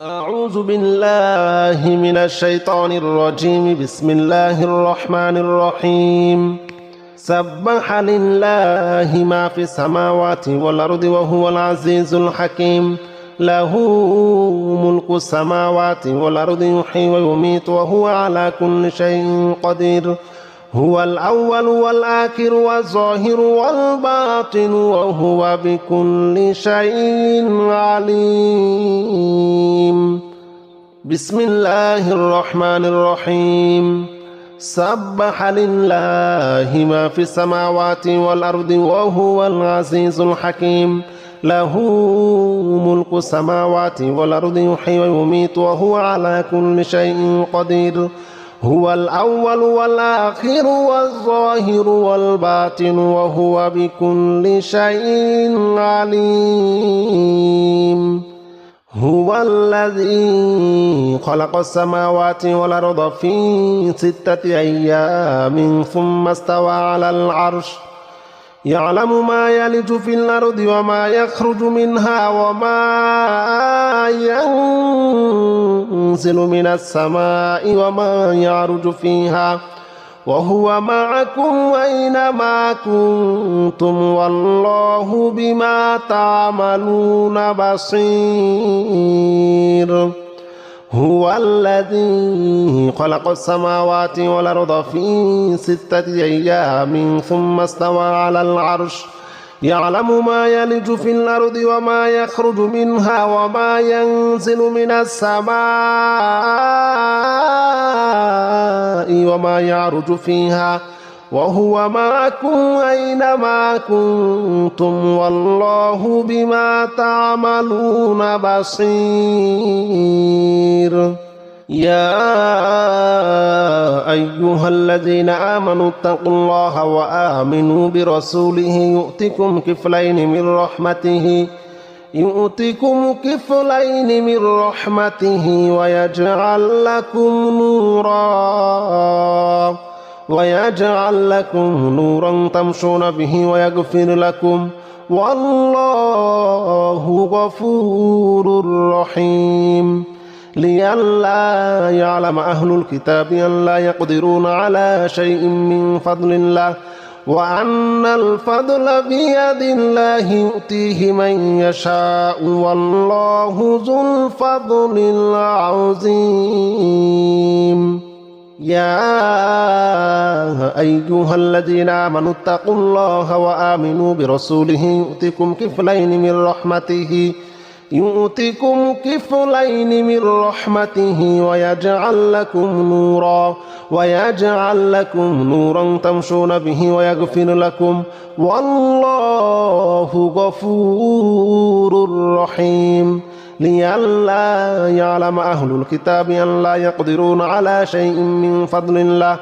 أعوذ بالله من الشيطان الرجيم. بسم الله الرحمن الرحيم. سبح لله ما في السماوات والأرض وهو العزيز الحكيم. له ملك السماوات والأرض يحيي ويميت وهو على كل شيء قدير. هو الأول والآخر والظاهر والباطن وهو بكل شيء عليم. بسم الله الرحمن الرحيم. سبح لله ما في السماوات والأرض وهو العزيز الحكيم. له ملك السماوات والأرض يحيي ويميت وهو على كل شيء قدير. هو الأول والآخر والظاهر والباطن وهو بكل شيء عليم. هو الذي خلق السماوات والأرض في 6 أيام ثم استوى على العرش يعلم ما يلج في الأرض وما يخرج منها وما ينزل من السماء وما يعرج فيها وهو معكم أينما كنتم والله بما تعملون بصير. هو الذي خلق السماوات والأرض في 6 أيام ثم استوى على العرش يعلم ما يلج في الأرض وما يخرج منها وما ينزل من السماء وما يعرج فيها وهو معكم أينما كنتم والله بما تعملون بصير. يا أيها الذين آمنوا اتقوا الله وآمنوا برسوله يؤتكم كفلين من رحمته ويجعل لكم نورا تمشون به ويغفر لكم والله غفور رحيم. لئلا يعلم أهل الكتاب أن لا يقدرون على شيء من فضل الله وأن الفضل بيد الله يؤتيه من يشاء والله ذو الفضل العظيم. يا أيها الذين آمنوا اتقوا الله وآمنوا برسوله يؤتكم كفلين من رحمته ويجعل لكم نورا تمشون به ويغفر لكم والله غفور رحيم. لئلا يعلم أهل الكتاب أن لا يقدرون على شيء من فضل الله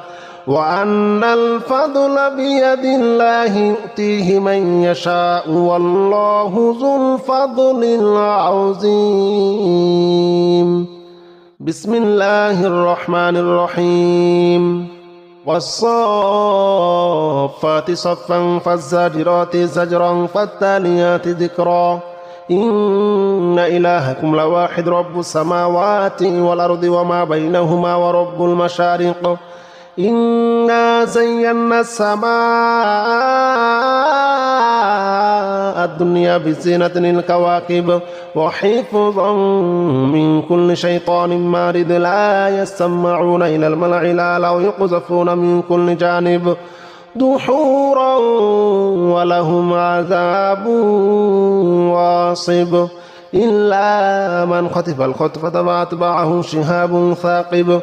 وأن الفضل بيد الله يؤتيه من يشاء والله ذو الفضل العظيم. بسم الله الرحمن الرحيم. والصافات صفا فالزاجرات زجرا فالتاليات ذكرا. إن إلهكم لواحد رب السماوات والأرض وما بينهما ورب المشارق. إنا زينا السماء الدنيا بزينة الكواكب وحفظا من كل شيطان مارد لا يسمعون إلى الملأ الأعلى ويقذفون من كل جانب دحورا ولهم عذاب واصب. إلا من خطف الخطفة فأتبعه شهاب ثاقب.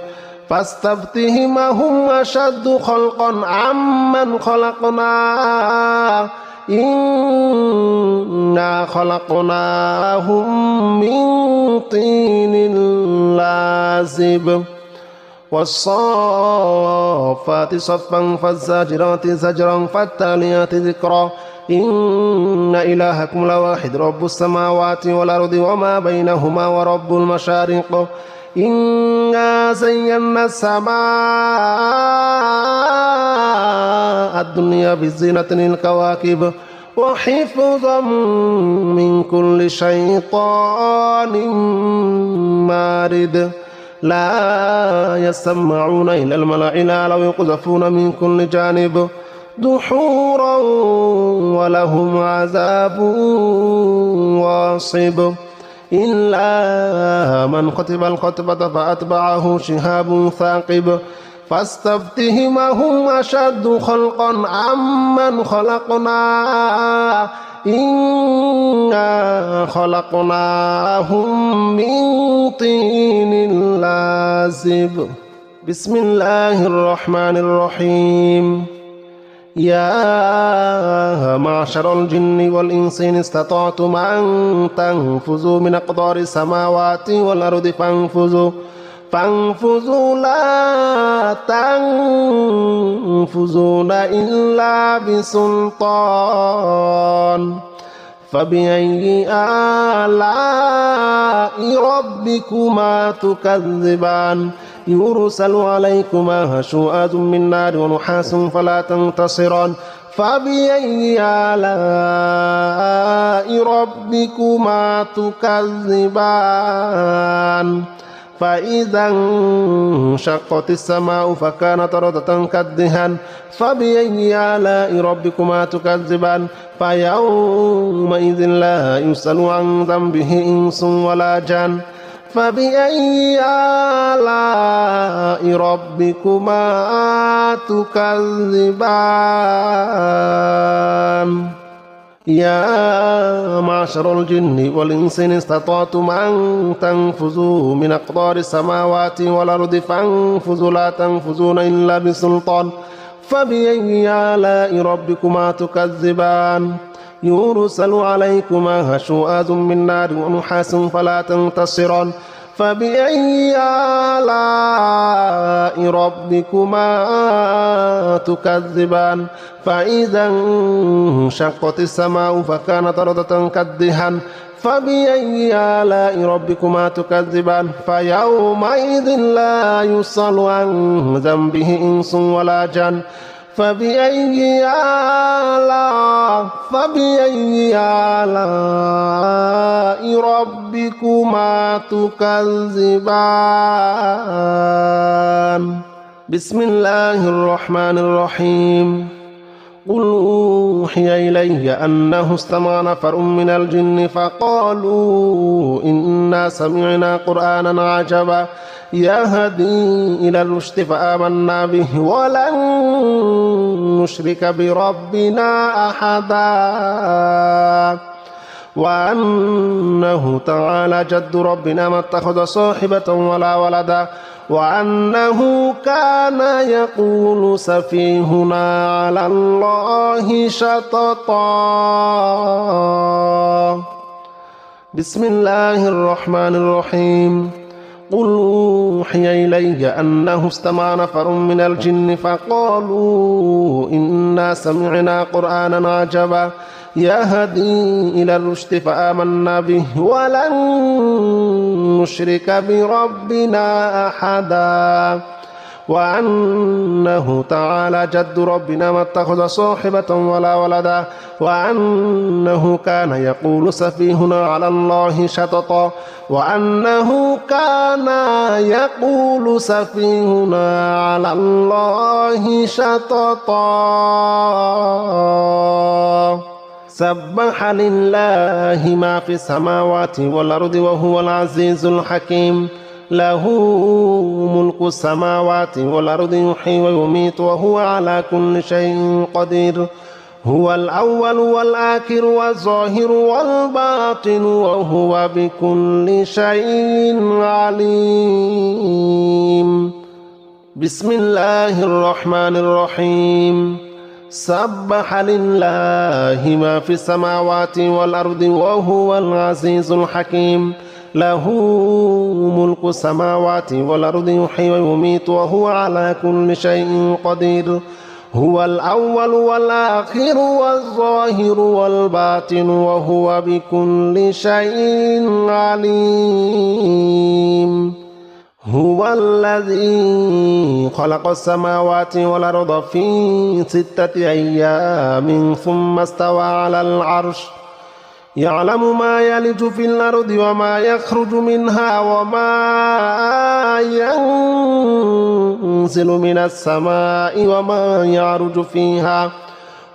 فاستفتهم أهم أشد خلقا عمن خلقنا إنا خلقناهم من طين لازب. والصافات صفا فالزاجرات زجرا فالتاليات ذكرا. إن إلهكم لواحد رب السماوات والأرض وما بينهما ورب المشارق. إنا زينا السماء الدنيا بزينة الكواكب وحفظا من كل شيطان بارد لا يسمعون إلى الملأ الأعلى ويقذفون من كل جانب دحورا ولهم عذاب واصب إلا من كتب الخطبة فأتبعه شهاب ثاقب فاستفتهم أهم أشد خلقا عمن خلقنا إنا خلقناهم من طين لازب بسم الله الرحمن الرحيم يا معشر الجن والإنس إن استطعتم أن تنفذوا من أقطار السماوات والأرض فانفذوا لا تنفذون إلا بسلطان فبأي آلاء ربكما تكذبان يرسل عليكما شواظ من نار ونحاس فلا تنتصران فبأي آلاء ربكما تكذبان فإذا انشقت السماء فكانت وردة كالدهان فبأي آلاء ربكما تكذبان فيومئذ لا يسأل عن ذنبه إنس ولا جان فبأي آلاء ربكما تكذبان يا معشر الجن والإنس إن استطعتم أن تنفذوا من أقطار السماوات والأرض فانفذوا لا تنفذون إلا بسلطان فبأي آلاء ربكما تكذبان يرسل عليكما شواظ من نار ونحاس فلا تنتصران فبأي آلاء ربكما تكذبان فإذا انشقت السماء فكانت وردة كالدهان فبأي آلاء ربكما تكذبان فيومئذ لا يسأل عن ذنبه إنس ولا جان فبأي آلاء ربكما تكذبان بسم الله الرحمن الرحيم قل أوحي إلي أنه استمع نفر من الجن فقالوا إنا سمعنا قرآنا عجبا يهدي إلى الرشد فآمنا به ولن نشرك بربنا أحدا وأنه تعالى جد ربنا ما اتخذ صاحبة ولا ولدا وأنه كان يقول سفيهنا على الله شططا بسم الله الرحمن الرحيم قل أوحي إلي أنه استمع نفر من الجن فقالوا إنا سمعنا قرآنا عجبا يهدي إلى الرشد فآمنا به ولن نشرك بربنا أحدا وأنه تعالى جد ربنا ما اتخذ صاحبة ولا ولدا وأنه كان يقول سفيهنا على الله شططا وأنه كان يقول سفيهنا على الله شططا سبح لله ما في السماوات والأرض وهو العزيز الحكيم له ملك السماوات والأرض يحيي ويميت وهو على كل شيء قدير هو الأول والآخر والظاهر والباطن وهو بكل شيء عليم بسم الله الرحمن الرحيم سبح لله ما في السماوات والأرض وهو العزيز الحكيم له ملك السماوات والأرض يحيي ويميت وهو على كل شيء قدير هو الأول والآخر والظاهر والباطن وهو بكل شيء عليم هو الذي خلق السماوات والأرض في 6 أيام ثم استوى على العرش يعلم ما يلج في الأرض وما يخرج منها وما ينزل من السماء وما يعرج فيها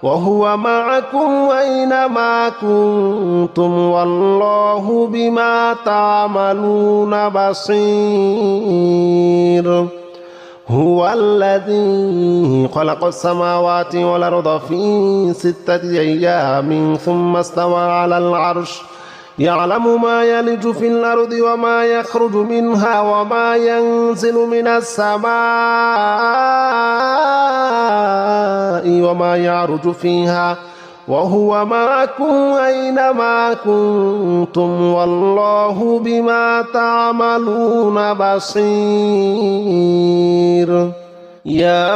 وهو معكم أينما كنتم والله بما تعملون بصير هو الذي خلق السماوات والأرض في 6 أيام ثم استوى على العرش يعلم ما يلج في الأرض وما يخرج منها وما ينزل من السماء وما يعرج فيها وهو معكم أينما كنتم والله بما تعملون بصير يا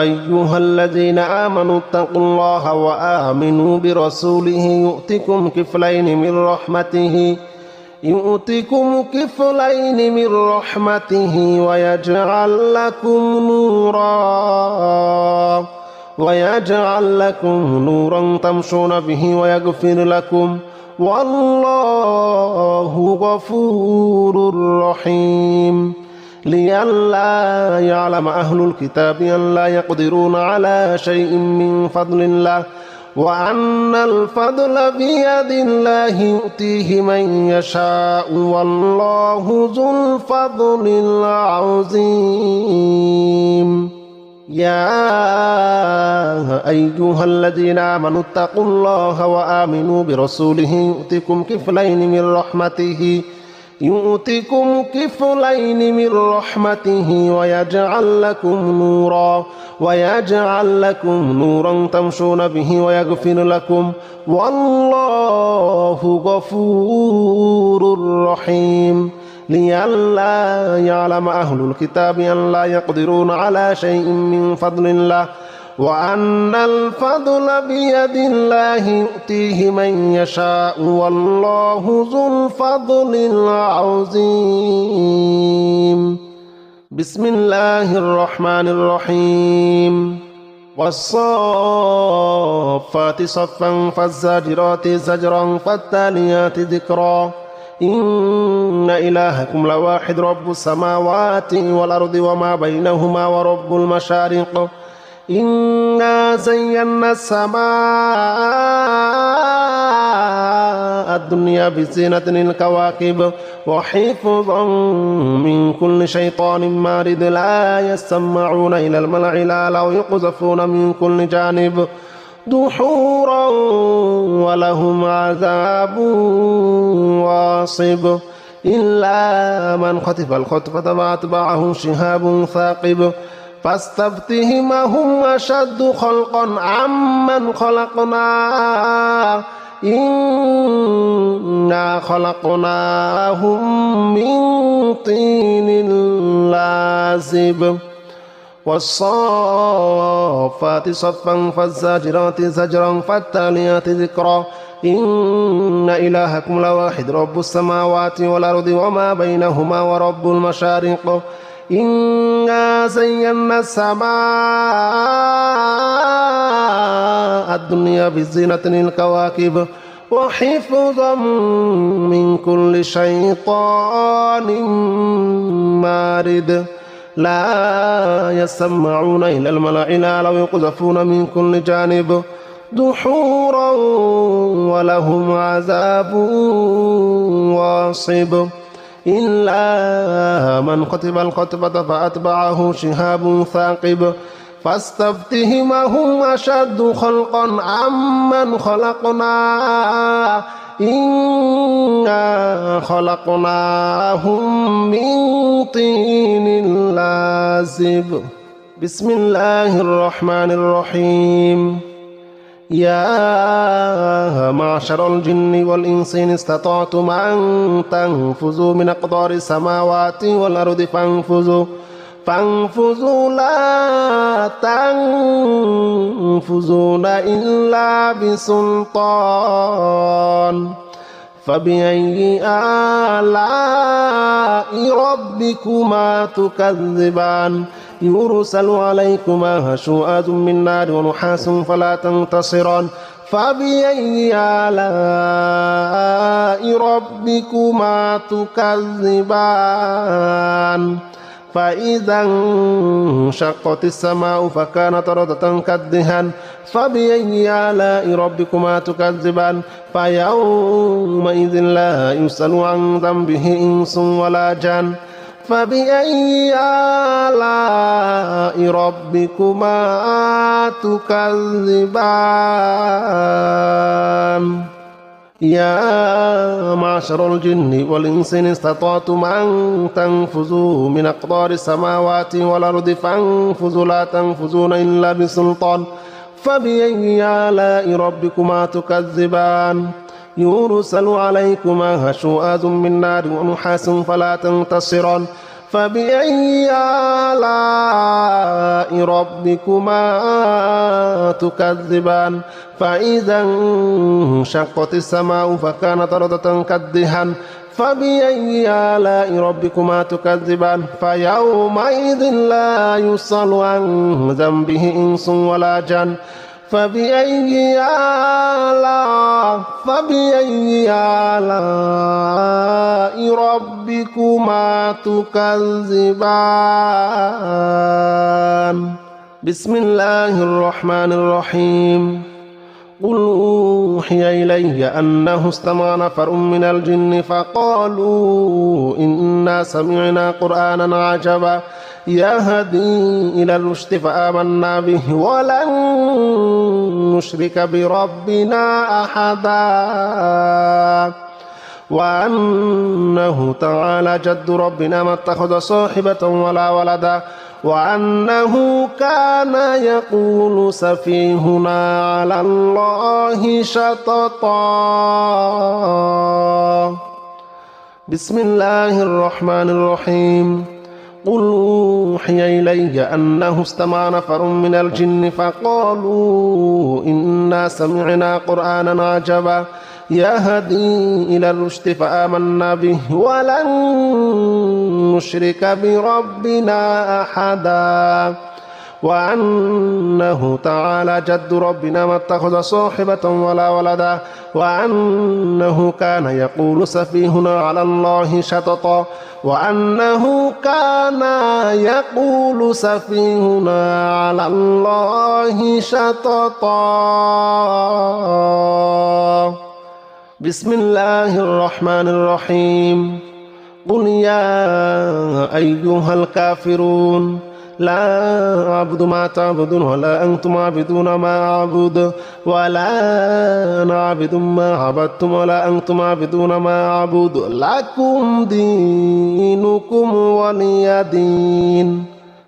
أيها الذين آمنوا اتقوا الله وآمنوا برسوله يؤتكم كفلين من رحمته ويجعل لكم نورا تمشون به ويغفر لكم والله غفور رحيم لئلا يعلم أهل الكتاب أن لا يقدرون على شيء من فضل الله وأن الفضل بيد الله يؤتيه من يشاء والله ذو الفضل العظيم يا أيها الذين آمنوا اتقوا الله وآمنوا برسوله يؤتكم كفلين من رحمته ويجعل لكم نورا تمشون به ويغفر لكم والله غفور رحيم لئلا يعلم أهل الكتاب أن لا يقدرون على شيء من فضل الله وأن الفضل بيد الله يؤتيه من يشاء والله ذو الفضل العظيم بسم الله الرحمن الرحيم والصافات صفا فالزاجرات زجرا فالتاليات ذكرا إن إلهكم لواحد رب السماوات والأرض وما بينهما ورب المشارق إنا زينا السماء الدنيا بزينة الكواكب وحفظا من كل شيطان مارد لا يسمعون إلى الملأ الأعلى ويقذفون من كل جانب دحورا ولهم عذاب واصب إلا من خطف الخطفة فأتبعه شهاب ثاقب فاستفتهم هم أشد خلقا عمن خلقنا إنا خلقناهم من طين لازب والصافات صفا فالزاجرات زجرا فالتاليات ذكرا إن إلهكم لواحد رب السماوات والأرض وما بينهما ورب المشارق إنا زينا السماء الدنيا بزينة الكواكب وحفظا من كل شيطان مارد لا يسمعون إلى الملأ الأعلى ويقذفون من كل جانب دحورا ولهم عذاب واصب إلا من خطف الخطفة فأتبعه شهاب ثاقب فاستفتهم هم أشد خلقا عمن خلقنا إنا خلقناهم من طين لازب بسم الله الرحمن الرحيم يا معشر الجن والإنس إن استطعتم أن تنفذوا من أقطار السماوات والأرض فانفذوا لا تنفذون إلا بسلطان فبأي آلاء ربكما تكذبان يرسل عليكما شواظ من نار ونحاس فلا تنتصران فبأي آلاء ربكما تكذبان فإذا انشقت السماء فكانت وردة كالدهان فبأي آلاء ربكما تكذبان فيومئذ لا يسأل عن ذنبه إنس ولا جان فبأي آلاء ربكما تكذبان يا معشر الجن والإنس إن استطعتم أن تنفذوا من أقطار السماوات والأرض فانفذوا لا تنفذون إلا بسلطان فبأي آلاء ربكما تكذبان يرسل عليكما شواظ من نار ونحاس فلا تنتصران فبأي آلاء ربكما تكذبان فإذا انشقت السماء فكانت وردة كالدهان فبأي آلاء ربكما تكذبان فيومئذ لا يسأل عن ذنبه إنس ولا جان فبأي آلاء ربكما تكذبان بسم الله الرحمن الرحيم قل أوحي إلي أنه استمع نفر من الجن فقالوا إنا سمعنا قرآنا عجبا يهدي إلى الرشد فآمنا به ولن نشرك بربنا أحدا وأنه تعالى جد ربنا ما اتخذ صاحبة ولا ولدا وأنه كان يقول سفيهنا على الله شططا بسم الله الرحمن الرحيم قل أوحي إلي أنه استمع نفر من الجن فقالوا إنا سمعنا قرآنا عجبا يهدي إلى الرشد فآمنا به ولن نشرك بربنا أحدا وأنه تعالى جد ربنا ما اتخذ صاحبة ولا ولدا وأنه كان يقول سفيهنا على الله شططا وأنه كان يقول سفيهنا على الله شططا بسم الله الرحمن الرحيم قل يا أيها الكافرون لا أعبد ما تعبدون ولا أنتم عابدون ما أعبد ولا أنا عابد ما عبدتم ولا أنتم عابدون ما أعبد لكم دينكم ولي دين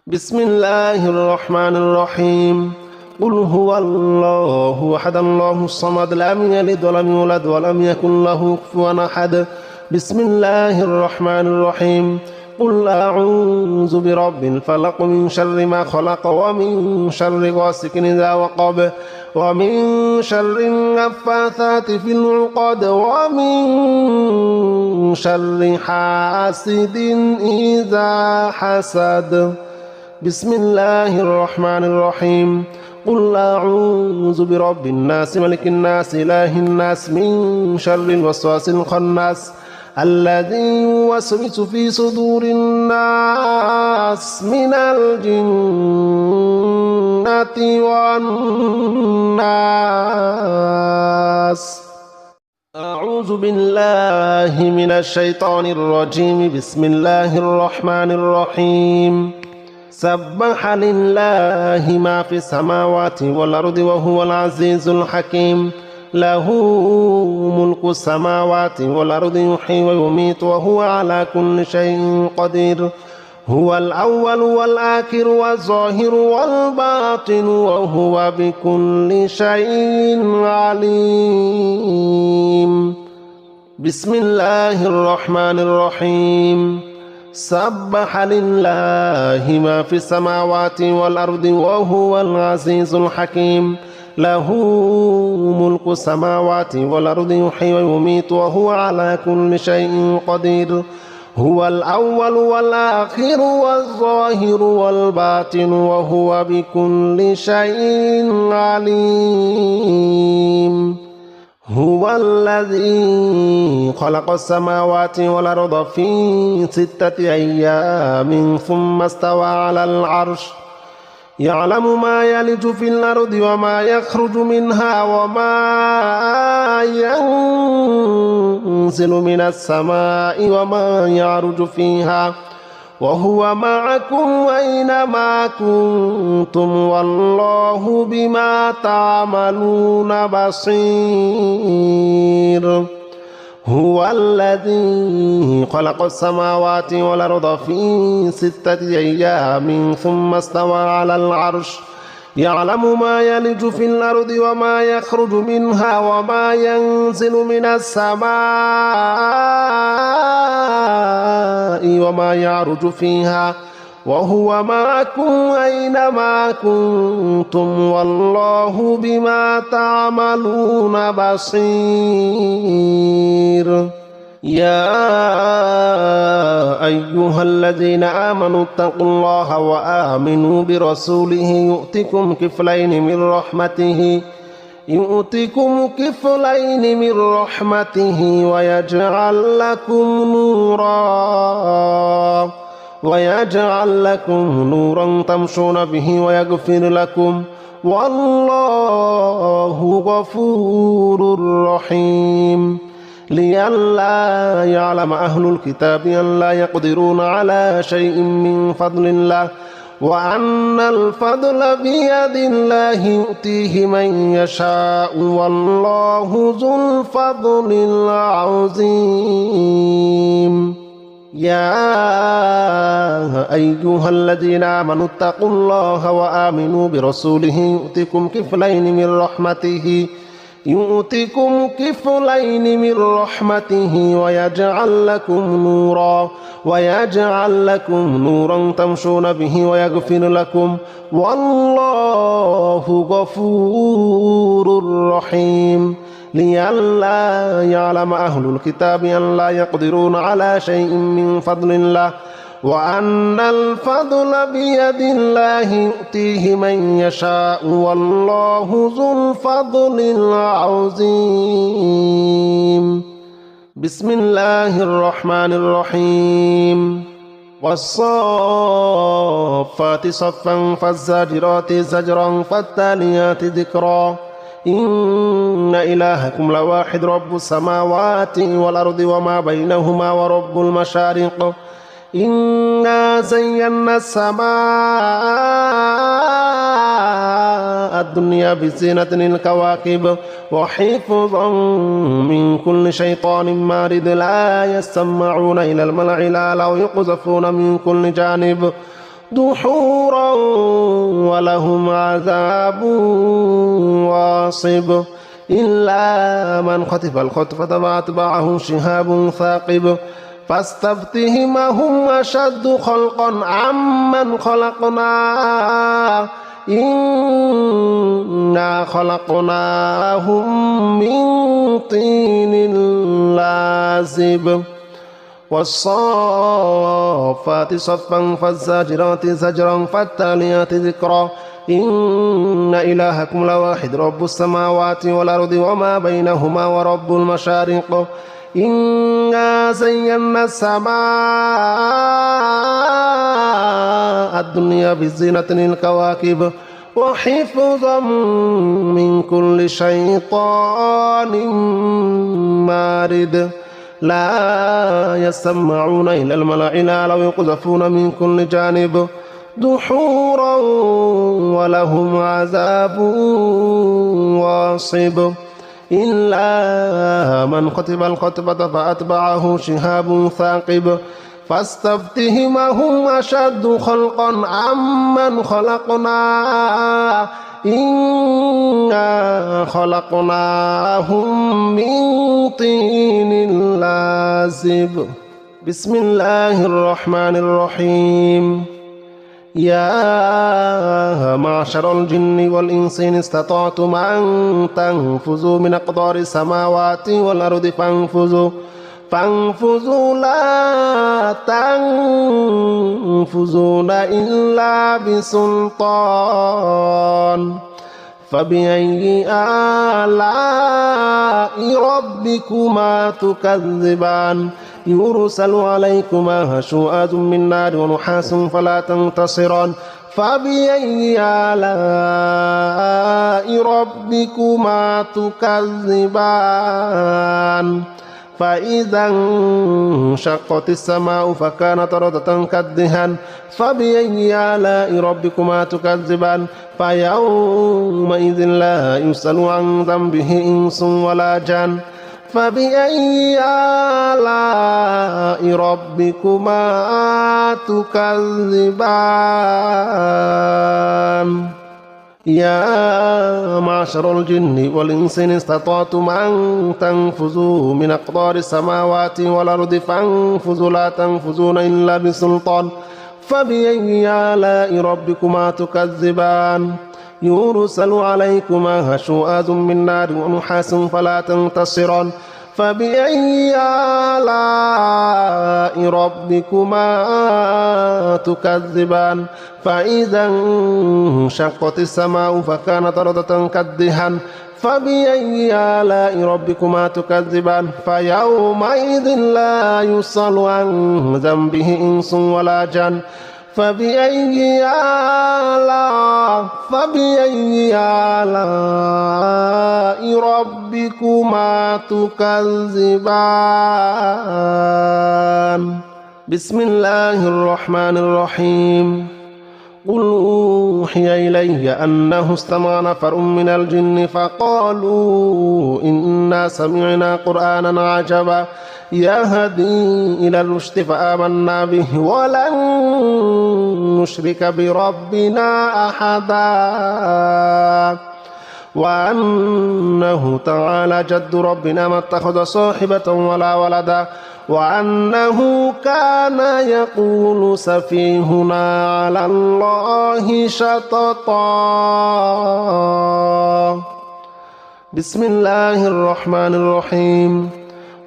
بسم الله الرحمن الرحيم قل هو الله أحد الله الصمد لم يلد ولم يولد ولم يكن له كفوا أحد بسم الله الرحمن الرحيم قل أعوذ برب الفلق من شر ما خلق ومن شر غاسق إذا وقب ومن شر النفاثات في العقد ومن شر حاسد إذا حسد بسم الله الرحمن الرحيم قل أعوذ برب الناس ملك الناس إله الناس من شر الوسواس الخناس الذي يوسوس في صدور الناس من الجنة والناس أعوذ بالله من الشيطان الرجيم بسم الله الرحمن الرحيم سبح لله ما في السماوات والأرض وهو العزيز الحكيم له ملك السماوات والأرض يحيي ويميت وهو على كل شيء قدير هو الأول والآخر والظاهر والباطن وهو بكل شيء عليم بسم الله الرحمن الرحيم سبح لله ما في السماوات والأرض وهو العزيز الحكيم له ملك السماوات والأرض يحيي ويميت وهو على كل شيء قدير هو الأول والآخر والظاهر والباطن وهو بكل شيء عليم هو الذي خلق السماوات والأرض في 6 أيام ثم استوى على العرش يعلم ما يلج في الأرض وما يخرج منها وما ينزل من السماء وما يعرج فيها وهو معكم أينما كنتم والله بما تعملون بصير هو الذي خلق السماوات والأرض في 6 أيام ثم استوى على العرش يعلم ما يلج في الأرض وما يخرج منها وما ينزل من السماء وما يعرج فيها وهو معكم أينما كنتم والله بما تعملون بصير يا أيها الذين آمنوا اتقوا الله وآمنوا برسوله يؤتكم كفلين من رحمته ويجعل لكم نورا تمشون به ويغفر لكم والله غفور رحيم لئلا يعلم أهل الكتاب أن لا يقدرون على شيء من فضل الله وأن الفضل بيد الله يؤتيه من يشاء والله ذو الفضل العظيم يا أيها الذين آمنوا اتقوا الله وآمنوا برسوله يؤتكم كفلين من رحمته ويجعل لكم نورا تمشون به ويغفر لكم والله غفور رحيم لئلا يعلم أهل الكتاب أن لا يقدرون على شيء من فضل الله وأن الفضل بيد الله يؤتيه من يشاء والله ذو الفضل العظيم بسم الله الرحمن الرحيم والصافات صفا فالزاجرات زجرا فالتاليات ذكرا إن إلهكم لواحد رب السماوات والأرض وما بينهما ورب المشارق إنا زينا السماء الدنيا بزينة الكواكب وحفظا من كل شيطان مارد لا يسمعون إلى الملأ الأعلى ويقذفون من كل جانب دحورا ولهم عذاب واصب إلا من خطف الخطفة فأتبعه شهاب ثاقب فاستفتهم هم أشد خلقا عمن خلقنا إنا خلقناهم من طين لازب والصافات صفا فالزاجرات زجرا فالتاليات ذكرا إن إلهكم لواحد رب السماوات والأرض وما بينهما ورب المشارق إنا زينا السماء الدنيا بزينة الكواكب وحفظا من كل شيطان مارد لا يسمعون إلى الملأ الأعلى ويقذفون من كل جانب دحورا ولهم عذاب واصب إلا من خطف الخطفة فأتبعه شهاب ثاقب فاستفتهم هم أشد خلقا عمن خلقنا إنا خلقناهم من طين لازب بسم الله الرحمن الرحيم يا معشر الجن والإنس إن استطعتم أن تنفذوا من أقطار السماوات والأرض فانفذوا لا تنفذون إلا بسلطان فبأي آلاء ربكما تكذبان يرسل عليكما شواظ من نار ونحاس فلا تنتصران فبأي آلاء ربكما تكذبان فإذا انشقت السماء فكانت وردة كالدهان فبأي آلاء ربكما تكذبان فيومئذ لا يسأل عن ذنبه إنس ولا جان فبأي آلاء ربكما تكذبان يا معشر الجن والإنس إن استطعتم أن تنفذوا من أقطار السماوات والأرض فانفذوا لا تنفذون إلا بسلطان فبأي آلاء ربكما تكذبان يرسل عليكما شواظ من نار ونحاس فلا تنتصران فبأي آلاء ربكما تكذبان فإذا انشقت السماء فكانت وردة كالدهان فبأي آلاء ربكما تكذبان فيومئذ لا يسأل عن ذنبه إنس ولا جان فبأي آلاء ربكما تكذبان بسم الله الرحمن الرحيم قل أوحي إلي أنه استمع نفر من الجن فقالوا إنا سمعنا قرآنا عجبا يهدي إلى الرشد فآمنا به ولن نشرك بربنا أحدا وأنه تعالى جد ربنا ما اتخذ صاحبة ولا ولدا وأنه كان يقول سفيهنا على الله شططا بسم الله الرحمن الرحيم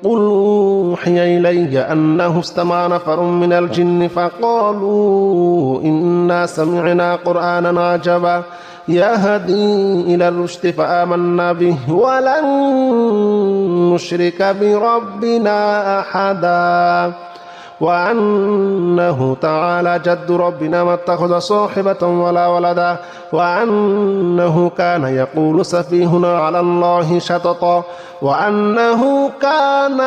قل أوحي إلي أنه استمع نفر من الجن فقالوا إنا سمعنا قرآنا عجبا يهدي إلى الرشد فآمنا به ولن نشرك بربنا أحدا وأنه تعالى جد ربنا ما اتخذ صاحبة ولا ولدا وأنه كان يقول سفيهنا على الله شططا وأنه كان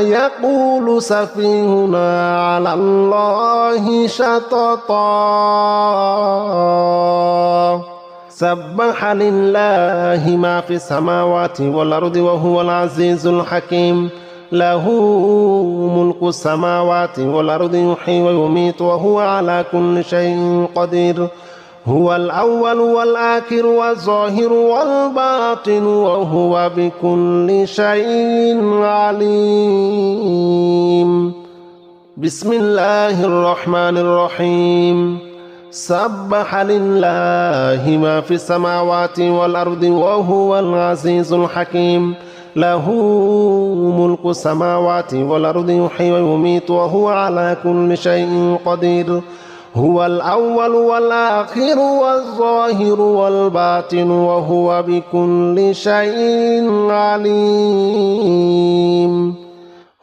يقول سفيهنا على الله شططا سبح لله ما في السماوات والأرض وهو العزيز الحكيم له ملك السماوات والأرض يحيي ويميت وهو على كل شيء قدير هو الأول والآخر والظاهر والباطن وهو بكل شيء عليم بسم الله الرحمن الرحيم سبح لله ما في السماوات والأرض وهو العزيز الحكيم له ملك السماوات والأرض يحيي ويميت وهو على كل شيء قدير هو الأول والآخر والظاهر والباطن وهو بكل شيء عليم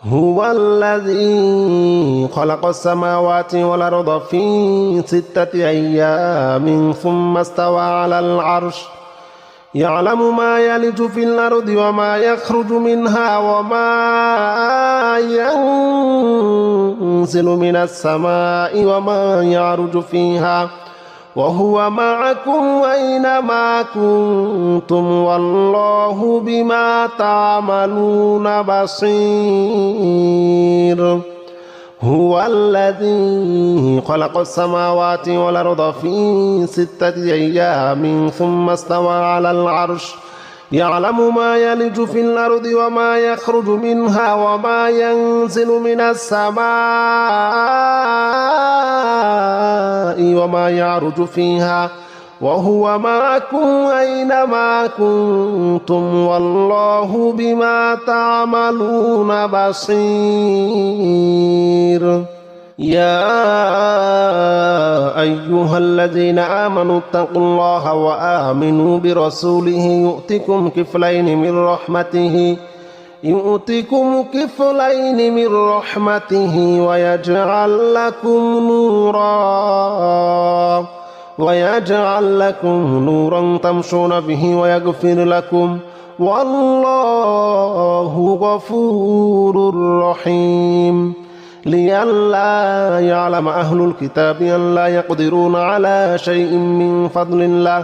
هو الذي خلق السماوات والأرض في 6 أيام ثم استوى على العرش يعلم ما يلج في الأرض وما يخرج منها وما ينزل من السماء وما يعرج فيها وهو معكم أينما كنتم والله بما تعملون بصير هو الذي خلق السماوات والأرض في 6 أيام ثم استوى على العرش يعلم ما يلج في الأرض وما يخرج منها وما ينزل من السماء وما يعرج فيها وهو معكم أينما كنتم والله بما تعملون بصير يا أيها الذين آمنوا اتقوا الله وآمنوا برسوله يؤتكم كفلين من رحمته ويجعل لكم نورا تمشون به ويغفر لكم والله غفور رحيم لئلا يعلم أهل الكتاب أن لا يقدرون على شيء من فضل الله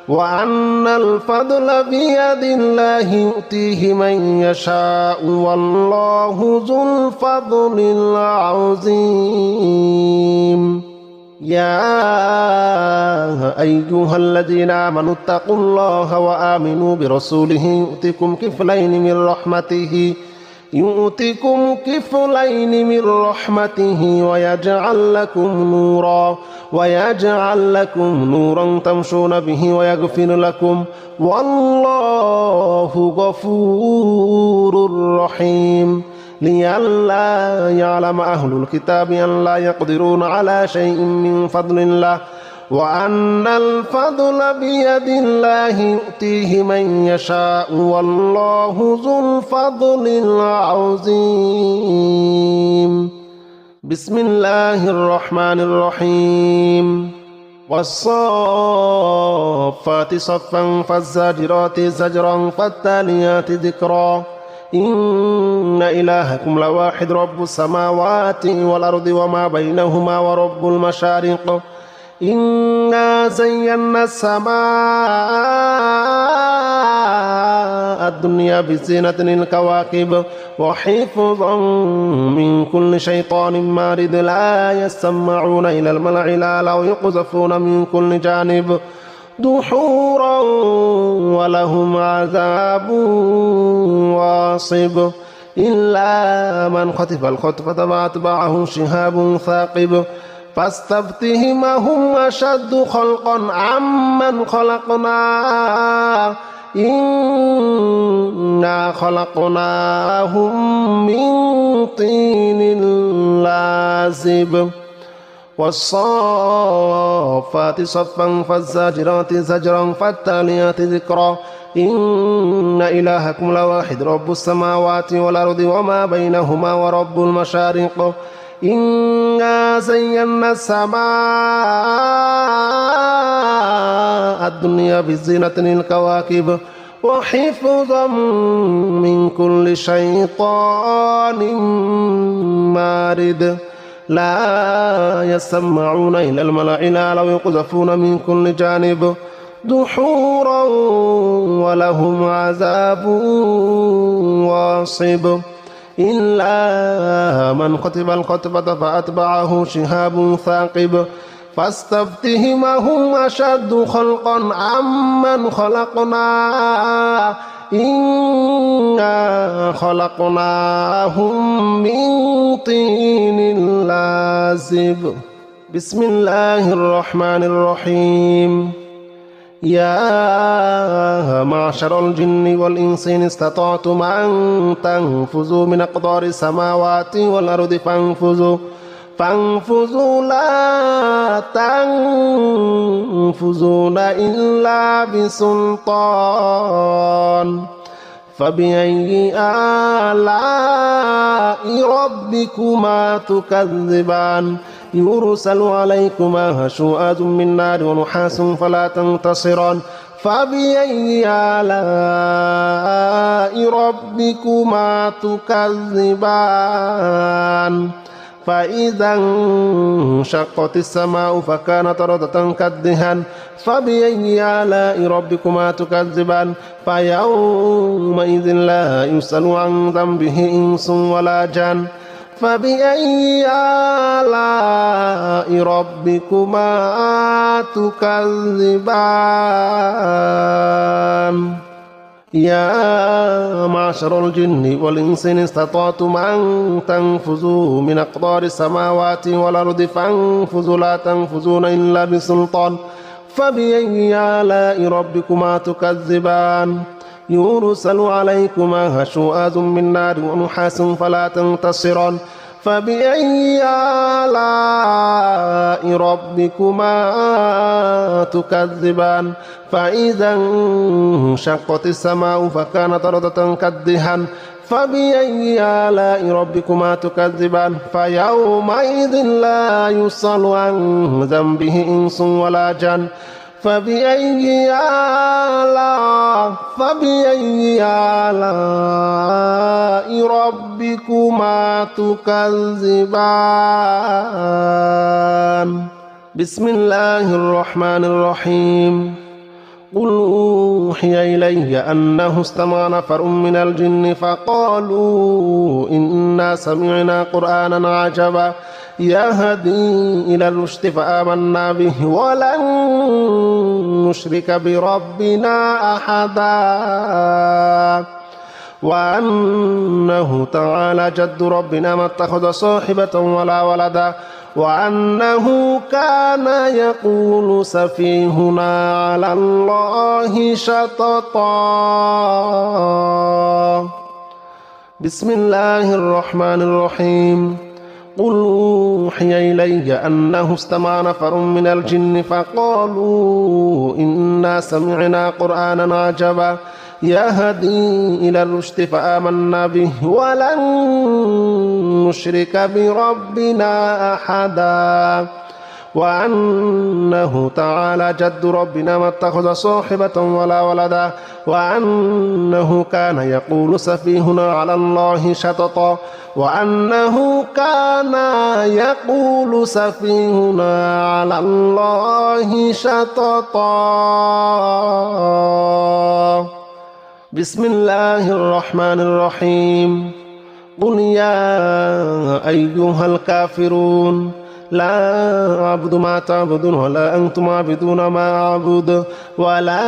وأن الفضل بيد الله يؤتيه من يشاء والله ذو الفضل العظيم يا أيها الذين آمنوا اتقوا الله وآمنوا برسوله يؤتكم كفلين من رحمته ويجعل لكم نورا تمشون به ويغفر لكم والله غفور رحيم لئلا يعلم أهل الكتاب أن لا يقدرون على شيء من فضل الله وأن الفضل بيد الله يؤتيه من يشاء والله ذو الفضل العظيم بسم الله الرحمن الرحيم والصافات صفا فالزاجرات زجرا فالتاليات ذكرا إن إلهكم لواحد رب السماوات والأرض وما بينهما ورب المشارق إنا زينا السماء الدنيا بزينة الكواكب وحفظا من كل شيطان مارد لا يسمعون إلى الملأ الأعلى ويقذفون من كل جانب دحورا ولهم عذاب واصب إلا من خطف الخطفة فأتبعه شهاب ثاقب فاستفتهم هم أشد خلقا عمن خلقنا إنا خلقناهم من طين لازب والصافات صفا فالزاجرات زجرا فالتاليات ذكرا إن إلهكم لواحد رب السماوات والأرض وما بينهما ورب المشارق إنا زينا السماء الدنيا بزينة الكواكب وحفظا من كل شيطان مارد لا يسمعون إلى الملأ الأعلى ويقذفون من كل جانب دحورا ولهم عذاب واصب إلا من خطف الخطفة فأتبعه شهاب ثاقب فاستفتهم هم أشد خلقا عمن خلقنا إنا خلقناهم من طين لازب بسم الله الرحمن الرحيم يا معشر الجن والإنس إن استطعتم أن تنفذوا من أقطار السماوات والأرض فانفذوا لا تنفذون إلا بسلطان فبأي آلاء ربكما تكذبان يرسل عليكما شواظ من نار ونحاس فلا تنتصران فبأي آلاء ربكما تكذبان فإذا انشقت السماء فكانت وردة كالدهان فبأي آلاء ربكما تكذبان فيومئذ لا يسأل عن ذنبه إنس ولا جان فبأي آلاء ربكما تكذبان يا معشر الجن والإنس إن استطعتم أن تنفذوا من أقطار السماوات والأرض فانفذوا لا تنفذون إلا بسلطان فبأي آلاء ربكما تكذبان يرسل عليكما شواظ من نار ونحاس فلا تنتصران فبأي آلاء ربكما تكذبان فإذا انشقت السماء فكانت وردة كالدهان فبأي آلاء ربكما تكذبان فيومئذ لا يسأل عن ذنبه إنس ولا جان فبأي آلاء ربكما تكذبان بسم الله الرحمن الرحيم قل أوحي إلي أنه استمع نفر من الجن فقالوا إنا سمعنا قرآنا عجبا يهدي إلى الرشد فآمنا به ولن نشرك بربنا أحدا وأنه تعالى جد ربنا ما اتخذ صاحبة ولا ولدا وأنه كان يقول سفيهنا على الله شططا بسم الله الرحمن الرحيم قل أوحي إلي أنه استمع نفر من الجن فقالوا إنا سمعنا قرآنا عجبا يهدي إلى الرشد فآمنا به ولن نشرك بربنا أحدا وأنه تعالى جد ربنا ما اتخذ صاحبة ولا ولدا وأنه كان يقول سفيهنا على الله شططا وأنه كان يقول سفيهنا على الله شططا بسم الله الرحمن الرحيم قل يا أيها الكافرون لا أعبد ما تعبدون ولا أنتم عابدون ما أعبد ولا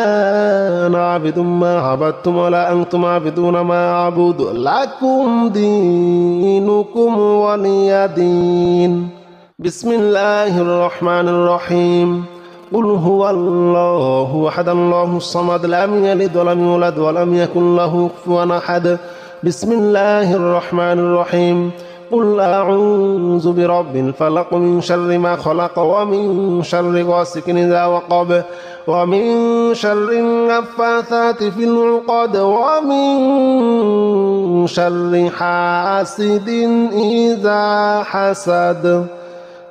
أنا عابد ما عبدتم ولا أنتم عابدون ما أعبد لكم دينكم ولي دين بسم الله الرحمن الرحيم قل هو الله أحد الله الصمد لم يلد ولم يولد ولم يكن له كفوا أحد بسم الله الرحمن الرحيم قل أعوذ برب الفلق من شر ما خلق ومن شر غاسق إذا وقب ومن شر النفاثات في العقد ومن شر حاسد إذا حسد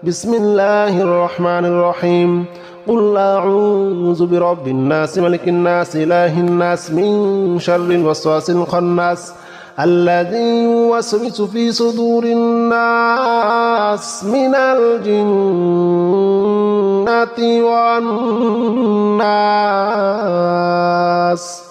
بسم الله الرحمن الرحيم قل أعوذ برب الناس ملك الناس إله الناس من شر الوسواس الخناس الذي يوسوس في صدور الناس من الجنة والناس